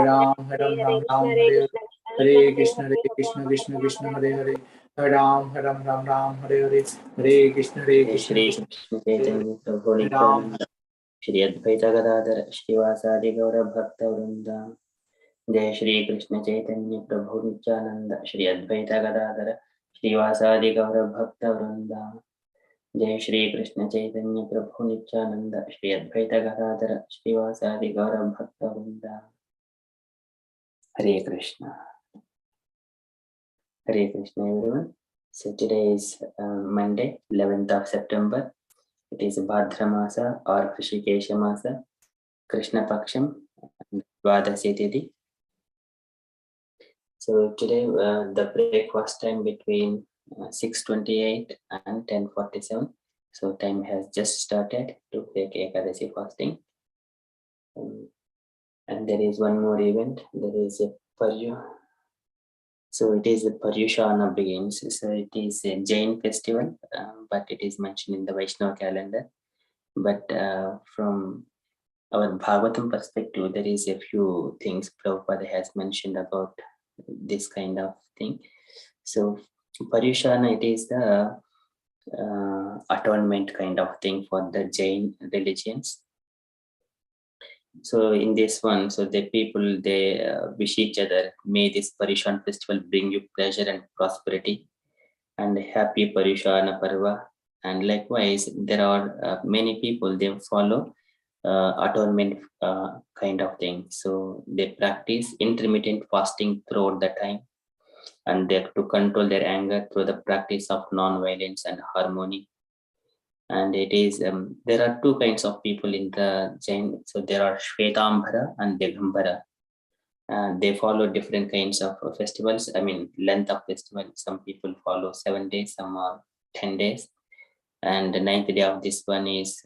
Ram Ram Hare Hare Krishna Krishna Krishna Hare Hare Hare Ram Ram Hare Hare Hare Krishna Krishna Chaitanya Prabhu Hare Ram Nityananda Shri Advaita Gadadhara Shivasadi Gaura Bhakta Vrinda Jai Shri Krishna Chaitanya Prabhu Nityananda Shri Advaita Gadadhara Shivasadi Gaura Bhakta Vrinda Jai Shri Krishna Chaitanya Prabhu Nityananda Shri Advaita Gadadhara Shivasadi Gaura Bhakta Vrinda Hare Krishna. Hare Krishna everyone. So today is Monday, 11th of September. It is Bhadra Masa or Krishikesha Masa, Krishna Paksham, and Dwadasi Tithi. So today the breakfast time between 6:28 and 10:47. So time has just started to take Ekadasi fasting. And there is one more event. There is a Paryu. So it is the Paryushana begins. So it is a Jain festival, but it is mentioned in the Vaishnava calendar. But from our Bhagavatam perspective, there is a few things Prabhupada has mentioned about this kind of thing. So Paryushana, it is the atonement kind of thing for the Jain religions. So in this one, so the people, they wish each other, may this Paryushana festival bring you pleasure and prosperity and happy Paryushana Parva. And likewise, there are many people, they follow atonement kind of thing. So they practice intermittent fasting throughout the time, and they have to control their anger through the practice of non-violence and harmony. And it is there are two kinds of people in the Jain. So there are Shvetambara and Digambara. They follow different kinds of festivals. I mean, length of festival. Some people follow 7 days, some are 10 days. And the 9th day of this one is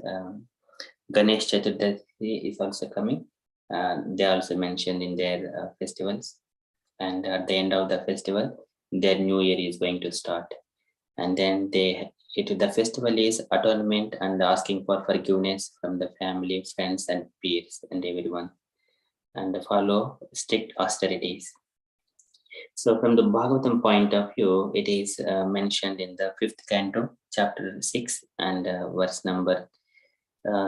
Ganesh Chaturdashi is also coming. They are also mentioned in their festivals. And at the end of the festival, their new year is going to start. And then the festival is atonement and asking for forgiveness from the family, friends, and peers and everyone, and follow strict austerities. So from the Bhagavatam point of view, it is mentioned in the 5th canto, chapter 6 and verse number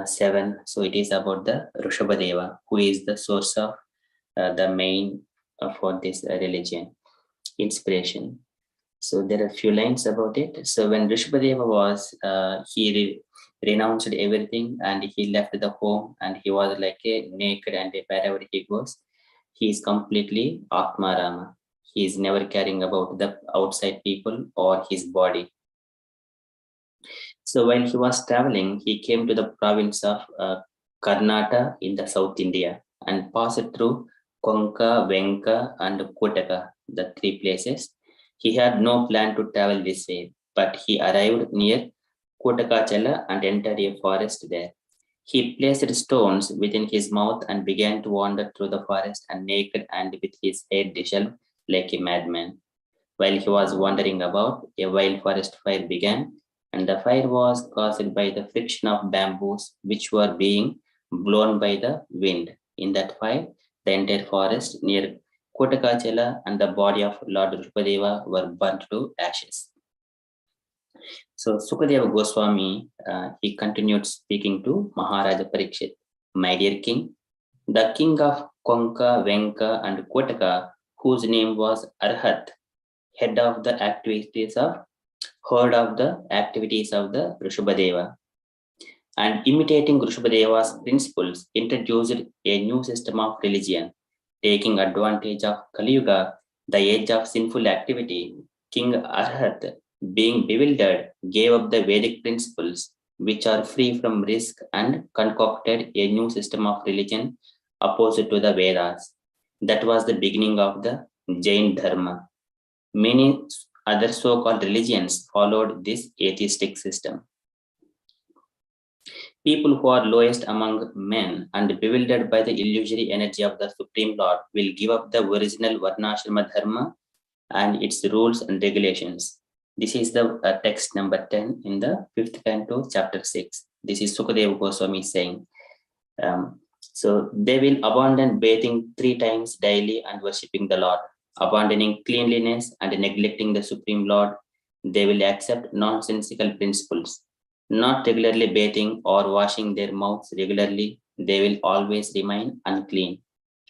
7. So it is about the Rishabhadeva, who is the source of the main for this religion, inspiration. So there are a few lines about it. So when Rishabhadeva was, he renounced everything and he left the home, and he was like a naked, and wherever he goes, he is completely Atmarama. He is never caring about the outside people or his body. So while he was traveling, he came to the province of Karnataka in the South India and passed through Konka, Venka, and Kotaka, the 3 places. He had no plan to travel this way, but he arrived near Kotakachala and entered a forest there. He placed stones within his mouth and began to wander through the forest, and naked and with his head disheveled like a madman. While he was wandering about, a wild forest fire began, and the fire was caused by the friction of bamboos which were being blown by the wind. In that fire, the entire forest near Kotakachala and the body of Lord Rishabhadeva were burnt to ashes. So Sukadeva Goswami, he continued speaking to Maharaja Parikshit. My dear king, the king of Konka, Venka, and Kotaka, whose name was Arhat, heard of the activities of the Rishabhadeva, and imitating Rishabhadeva's principles, introduced a new system of religion, taking advantage of Kali Yuga, the age of sinful activity. King Arhat, being bewildered, gave up the Vedic principles, which are free from risk, and concocted a new system of religion opposite to the Vedas. That was the beginning of the Jain Dharma. Many other so-called religions followed this atheistic system. People who are lowest among men and bewildered by the illusory energy of the Supreme Lord will give up the original Varnashrama Dharma and its rules and regulations. This is the text number 10 in the 5th canto, chapter 6. This is Sukadeva Goswami saying, So they will abandon bathing 3 times daily and worshipping the Lord, abandoning cleanliness and neglecting the Supreme Lord. They will accept nonsensical principles, not regularly bathing or washing their mouths regularly. They will always remain unclean,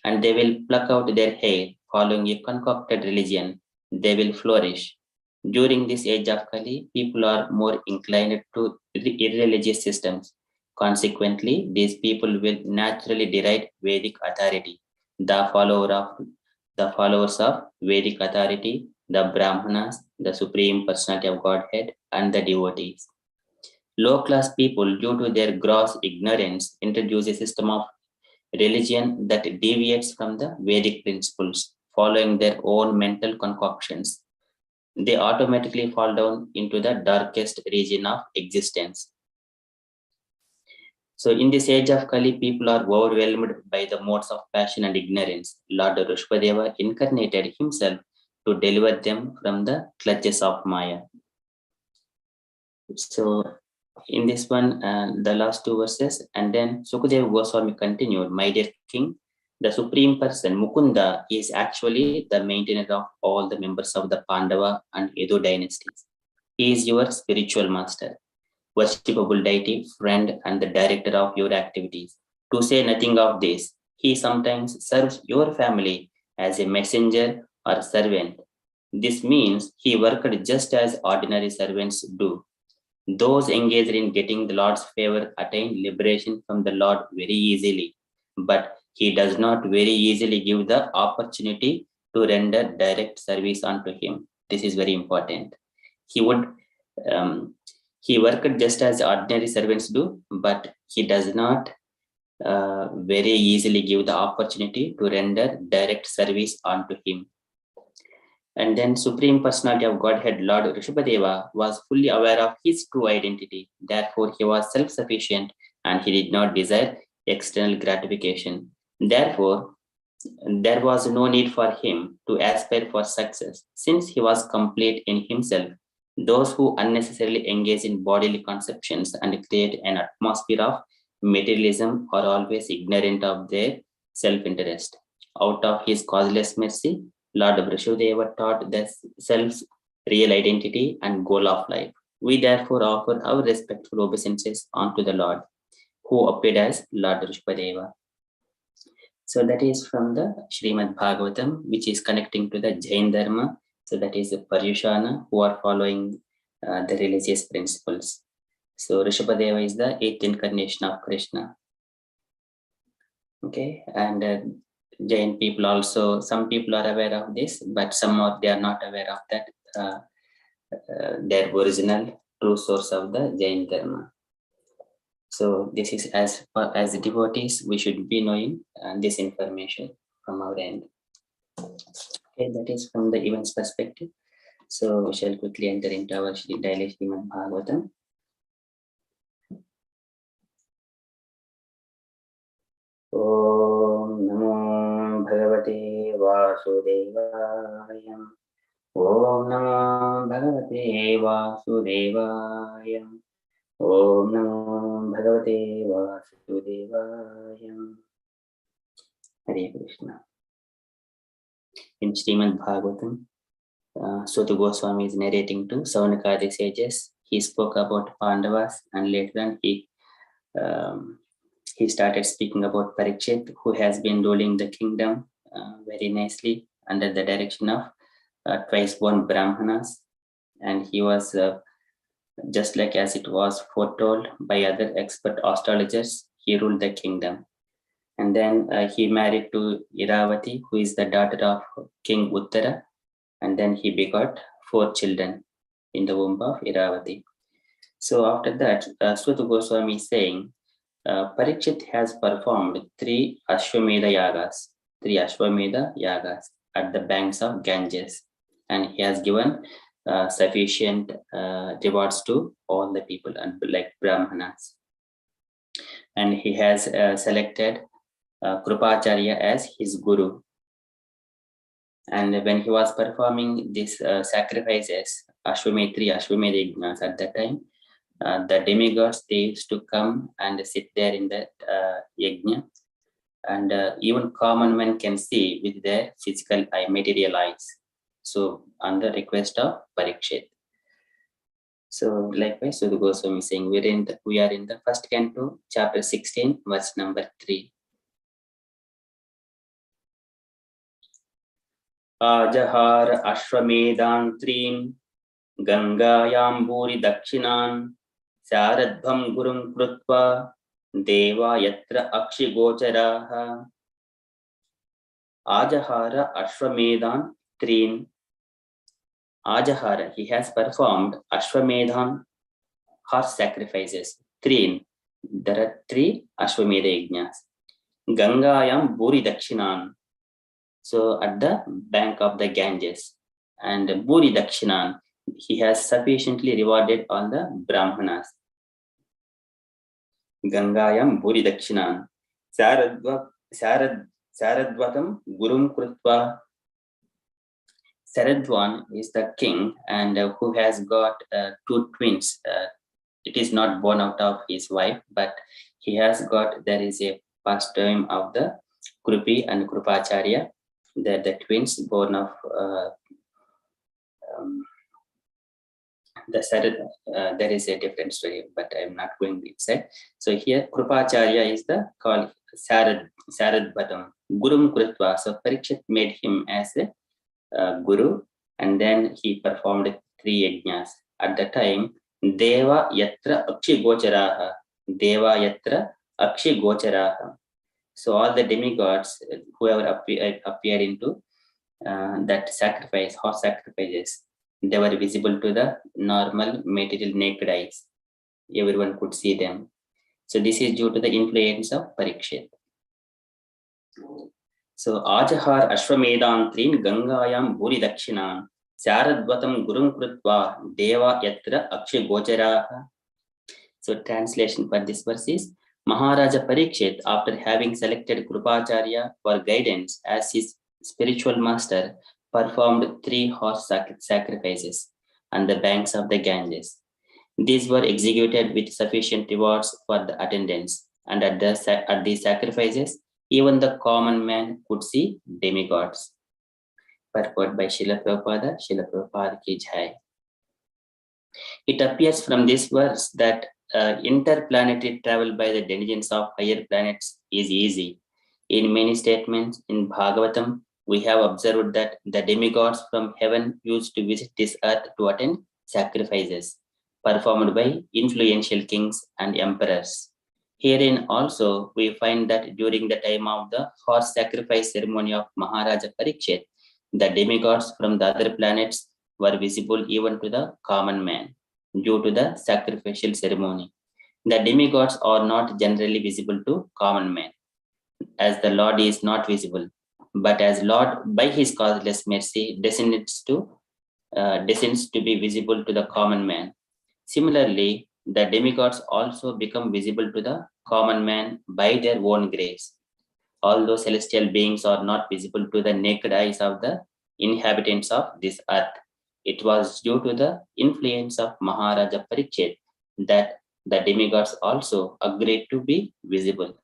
and they will pluck out their hair, following a concocted religion. They will flourish. During this age of Kali, people are more inclined to irreligious systems. Consequently, these people will naturally deride Vedic authority. The followers of Vedic authority, the Brahmanas, the Supreme Personality of Godhead, and the devotees. Low-class people, due to their gross ignorance, introduce a system of religion that deviates from the Vedic principles, following their own mental concoctions. They automatically fall down into the darkest region of existence. So, in this age of Kali, people are overwhelmed by the modes of passion and ignorance. Lord Rushpadeva incarnated himself to deliver them from the clutches of Maya. So, in this one, the last 2 verses, and then Sukadeva Goswami continued, "My dear king, the supreme person, Mukunda, is actually the maintainer of all the members of the Pandava and Edo dynasties. He is your spiritual master, worshipable deity, friend, and the director of your activities. To say nothing of this, he sometimes serves your family as a messenger or servant. This means he worked just as ordinary servants do. Those engaged in getting the Lord's favor attain liberation from the Lord very easily, but he does not very easily give the opportunity to render direct service unto him." This is very important. He would he worked just as ordinary servants do, but he does not very easily give the opportunity to render direct service unto him. And then Supreme Personality of Godhead, Lord Rishabhadeva, was fully aware of his true identity. Therefore, he was self-sufficient and he did not desire external gratification. Therefore, there was no need for him to aspire for success, since he was complete in himself. Those who unnecessarily engage in bodily conceptions and create an atmosphere of materialism are always ignorant of their self-interest. Out of his causeless mercy, Lord Vrishodeva taught the self's real identity and goal of life. We therefore offer our respectful obeisances unto the Lord, who appeared as Lord Vrishodeva. So that is from the Srimad Bhagavatam, which is connecting to the Jain Dharma. So that is the Paryushana who are following the religious principles. So Rishabhadeva is the 8th incarnation of Krishna. Okay, and Jain people also, some people are aware of this, but some of they are not aware of that, their original true source of the Jain Dharma. So this is as far as devotees, we should be knowing this information from our end. Okay, that is from the events perspective. So we shall quickly enter into our daily Srimad Bhagavatam. Om Namo Bhagavate Vasudevaya. Om Namo Bhagavate Vasudevaya. Om Namo Bhagavate Vasudevaya. Hare Krishna. In Srimad Bhagavatam, Suta Goswami is narrating to Saunakadi sages. He spoke about Pandavas, and later on he started speaking about Parikshit, who has been ruling the kingdom very nicely under the direction of twice-born Brahmanas, and he was just like as it was foretold by other expert astrologers, he ruled the kingdom. And then he married to Iravati, who is the daughter of King Uttara, and then he begot 4 children in the womb of Iravati. So after that, Suta Goswami is saying, Parikshit has performed 3 Ashwamedha Yagas at the banks of Ganges, and he has given sufficient rewards to all the people, and like Brahmanas. And he has selected Krupacharya as his guru. And when he was performing these sacrifices, 3 Ashwamedha Yajnas at that time, the demigods, they used to come and sit there in that yajna, and even common men can see with their physical eye, material eyes. So, on the request of Parikshit. So, likewise, Sudha Goswami is saying we are in the first canto, chapter 16, verse number 3. Ajahar Ashwamedantrim Gangayam Bhuri Dakshinan Saradbham Gurum Krutva Deva Yatra Akshi Gocharaha. Ajahara Ashwamedan Trin. Ajahara, he has performed Ashwamedhan horse sacrifices. Trin, there are 3 Ashwamedha yajnas. Gangayam Bhuri Dakshinan, so at the bank of the Ganges. And Bhuri Dakshinan, he has sufficiently rewarded all the Brahmanas. Gangayam Bhuri Dakshinan. Saradvatam Gurum Krutva. Saradvan is the king and who has got 2 twins. It is not born out of his wife, but he has got, there is a pastime of the Krupi and Krupacharya, the twins born of the Sarad. There is a different story, but I'm not going inside. So here Krupacharya is the called Saradvatam, Gurum Krutva. So Parikshit made him as a guru, and then he performed 3 yajnas. At the time, Deva Yatra Akshi Gocharaha. Deva Yatra Akshi Gocharaha. So all the demigods, whoever appeared into that sacrifice, horse sacrifices, they were visible to the normal material naked eyes. Everyone could see them. So this is due to the influence of Parikshit. So Ajahar Ashwamedantrin Gangayam Bhuri Dakshinan Saradvatam Gurum Krutva Deva Yatra Akshi Gocharaha. So translation for this verse is, Maharaja Parikshit, after having selected Krupacharya for guidance as his spiritual master, performed 3 horse sacrifices on the banks of the Ganges. These were executed with sufficient rewards for the attendants, and at these sacrifices, even the common man could see demigods. Purport by Srila Prabhupada ki jai. It appears from this verse that interplanetary travel by the denizens of higher planets is easy. In many statements in Bhagavatam, we have observed that the demigods from heaven used to visit this earth to attend sacrifices performed by influential kings and emperors. Herein also, we find that during the time of the horse sacrifice ceremony of Maharaja Parikshit, the demigods from the other planets were visible even to the common man due to the sacrificial ceremony. The demigods are not generally visible to common men, as the Lord is not visible, but as Lord by his causeless mercy descends to be visible to the common man. Similarly, the demigods also become visible to the common man by their own grace. Although celestial beings are not visible to the naked eyes of the inhabitants of this earth, it was due to the influence of Maharaja Parikshit that the demigods also agreed to be visible.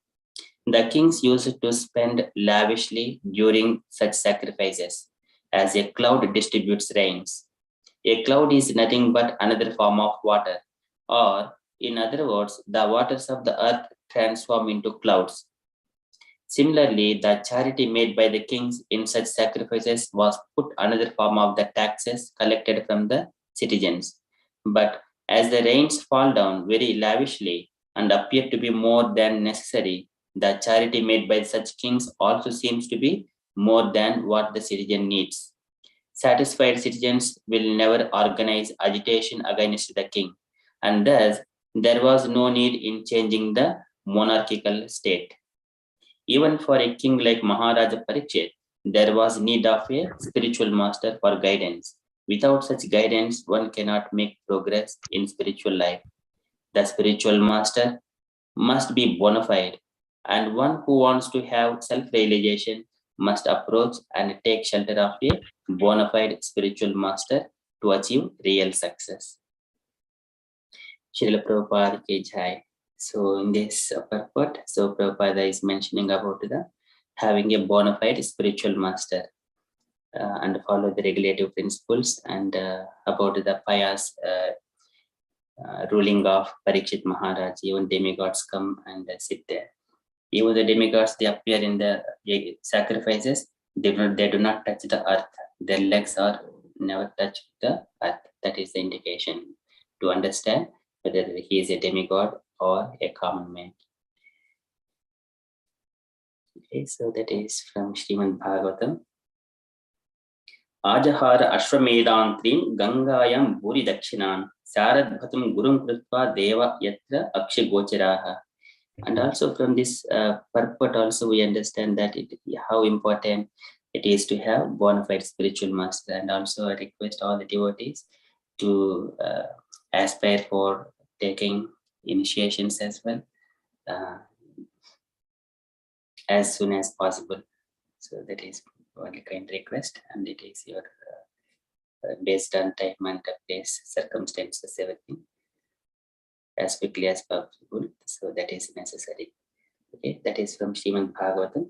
The kings used to spend lavishly during such sacrifices, as a cloud distributes rains. A cloud is nothing but another form of water, or in other words, the waters of the earth transform into clouds. Similarly, the charity made by the kings in such sacrifices was put another form of the taxes collected from the citizens. But as the rains fall down very lavishly and appear to be more than necessary, the charity made by such kings also seems to be more than what the citizen needs. Satisfied citizens will never organize agitation against the king, and thus there was no need in changing the monarchical state. Even for a king like Maharaja Parikshit, there was need of a spiritual master for guidance. Without such guidance, one cannot make progress in spiritual life. The spiritual master must be bona fide, and one who wants to have self-realization must approach and take shelter of a bona fide spiritual master to achieve real success. Srila Prabhupada ki jai. So in this purport, so Prabhupada is mentioning about the having a bona fide spiritual master and follow the regulative principles, and about the pious ruling of Parikshit Maharaj. Even demigods come and sit there. Even the demigods, they appear in the sacrifices. They do not touch the earth. Their legs are never touch the earth. That is the indication to understand whether he is a demigod or a common man. Okay, so that is from Srimad Bhagavatam. Ajahara Ashwamedantrim Gangayam Buri Dakshinan Saradbhatum Gurum Krutva Deva Yatra Akshay Gocharaha. And also from this purport also we understand that how important it is to have bona fide spiritual master. And also I request all the devotees to aspire for taking initiations as well as soon as possible. So that is only kind request, and it is your based on time and place, circumstances, everything as quickly as possible. So that is necessary. Okay, that is from Srimad Bhagavatam.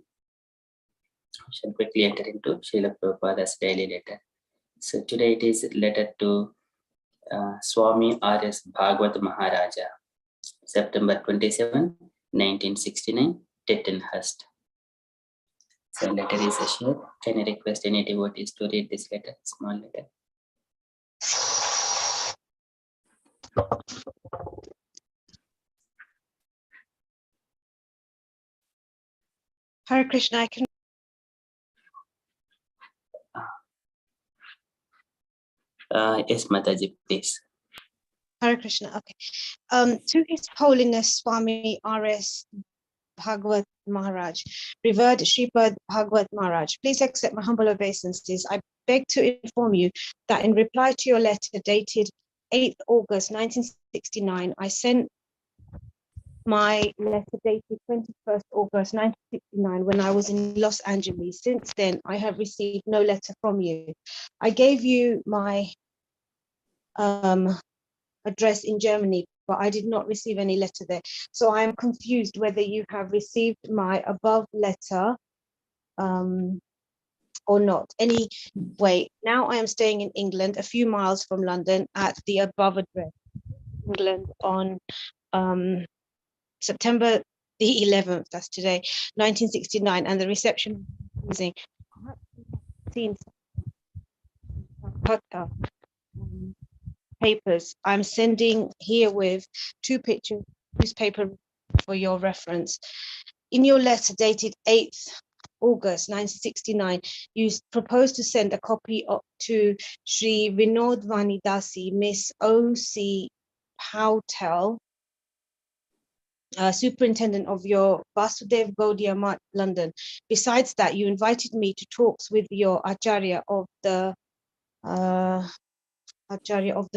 I shall quickly enter into Srila Prabhupada's daily letter. So today it is letter to Swami R.S. Bhagavad Maharaja, September 27, 1969, Tettenhurst. So letter is short. Can I request any devotees to read this letter, small letter? Hare Krishna, I can. Yes, Mataji, please. Hare Krishna, okay. To His Holiness Swami R.S. Bhagavad Maharaj, revered Srimad Bhagavad Maharaj, please accept my humble obeisances. I beg to inform you that in reply to your letter dated 8th August 1969, I sent my letter dated 21st August 1969 when I was in Los Angeles. Since then, I have received no letter from you. I gave you my address in Germany, but I did not receive any letter there. So I am confused whether you have received my above letter or not. Anyway, now I am staying in England, a few miles from London, at the above address, England, on September the 11th, that's today, 1969, and the reception was using papers. I'm sending here with 2 pictures, newspaper for your reference. In your letter dated 8th August 1969, you proposed to send a copy to Sri Vinod Vanidasi, Miss O.C. Pautel, superintendent of your Vasudev Gaudiya Math, London. Besides that, you invited me to talks with your Acharya of the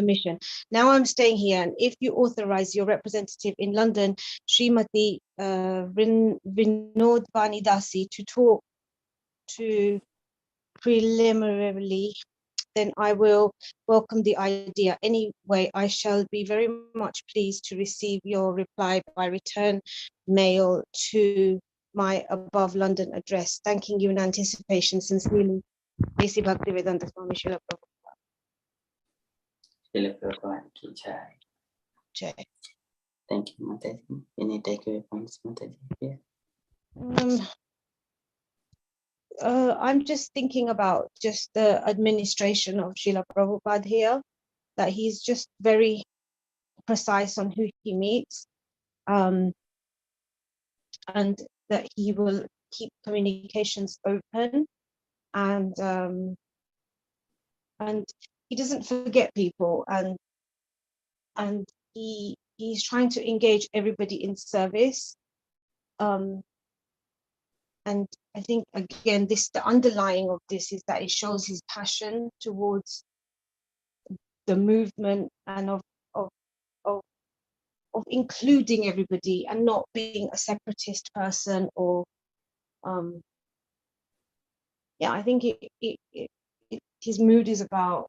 mission. Now I'm staying here, and if you authorize your representative in London, Srimati Vinod Vanidasi, to talk to preliminarily, then I will welcome the idea. Anyway, I shall be very much pleased to receive your reply by return mail to my above London address. Thanking you in anticipation. Sincerely, A.C. Bhaktivedanta Swami Srila Prabhupada. Jai. Thank you, Mataji. Any takeaway points, Mataji? Yeah. I'm just thinking about just the administration of Srila Prabhupada here, that he's just very precise on who he meets, and that he will keep communications open, and he doesn't forget people, and he's trying to engage everybody in service. And I think, again, the underlying of this is that it shows his passion towards the movement and of including everybody and not being a separatist person, or I think his mood is about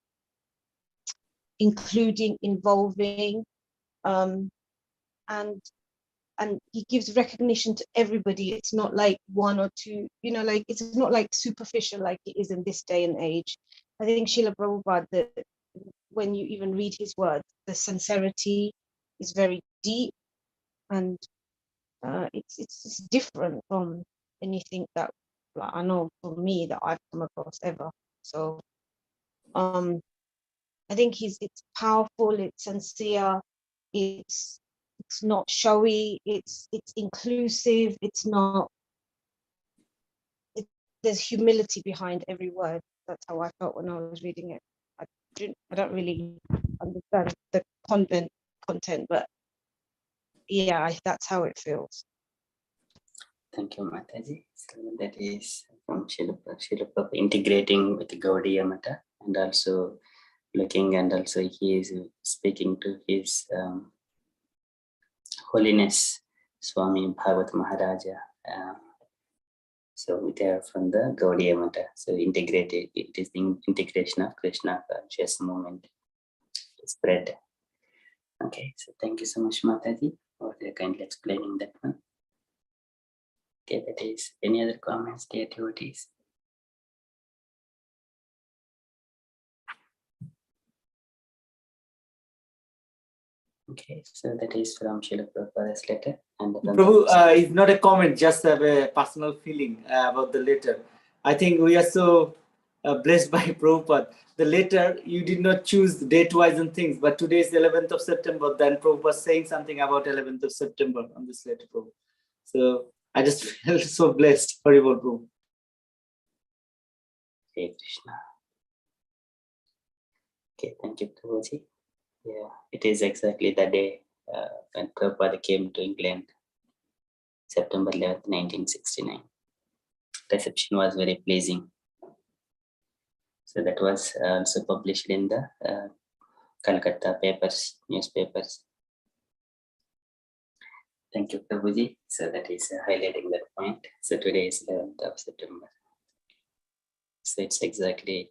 including, involving, and and he gives recognition to everybody. It's not like one or two, you know, like it's not like superficial like it is in this day and age. I think Srila Prabhupada, when you even read his words, the sincerity is very deep, and it's different from anything that, like, I know for me that I've come across ever. So I think it's powerful, it's sincere, it's not showy, it's inclusive, it's not, there's humility behind every word. That's how I felt when I was reading it. I don't really understand the content, but yeah, that's how it feels. Thank you, Mataji. So that is from Srila Prabhupada integrating with Gaudiya Mata, and also looking, and also he is speaking to his Holiness Swami Bhagavat Maharaja. So they are from the Gaudiya Mata. So integrated, it is the integration of Krishna conscious movement spread. Okay, so thank you so much, Mataji, for kindly explaining that one. Okay, that is, any other comments, dear devotees? Okay, so that is from Srila Prabhupada's letter. And Prabhu, it's not a comment, just a personal feeling about the letter. I think we are so blessed by Prabhupada. The letter, you did not choose date-wise and things, but today is the 11th of September, then Prabhupada saying something about 11th of September on this letter, Prabhu. So I just felt so blessed. Horrible, Prabhu. Hare Krishna. Okay, thank you, Prabhuji. Yeah, it is exactly the day when Prabhupada came to England, September 11th, 1969. Reception was very pleasing. So that was also published in the Calcutta newspapers. Thank you, Prabhuji. So that is highlighting that point. So today is 11th of September. So it's exactly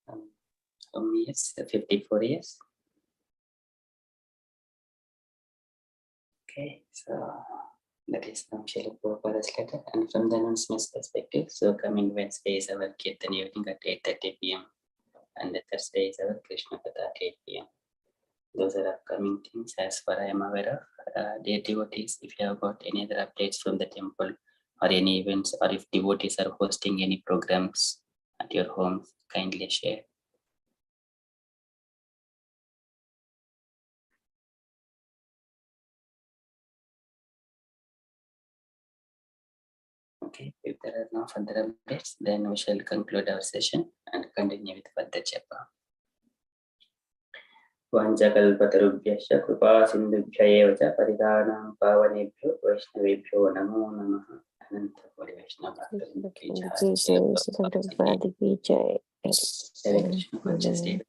how many years? 54 years. Okay, so that is from Srila Prabhupada's letter. And from the announcements perspective, so coming Wednesday is our Kirtan evening at 8:30 p.m. and the Thursday is our Krishna Katha at 8 p.m. Those are upcoming things as far I am aware of. Dear devotees, if you have got any other updates from the temple or any events, or if devotees are hosting any programs at your home, kindly share. Okay, if there are no further updates, then we shall conclude our session and continue with further japa. Vanchakalpatarubhyascha kripa sindhubhya eva cha paridanam pavanebhyo vaishnavebhyo namo namaha. Ananta Koti Vaishnava Bhakta ki jai. Hare Krishna conscious day.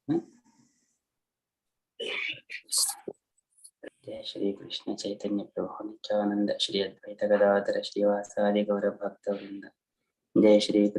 Jai Shri Krishna Chaitanya Prabhu Nityananda Shri Advaita Gadadhara Shri Vasadi Gaura Bhakta Vrinda. Jai Shri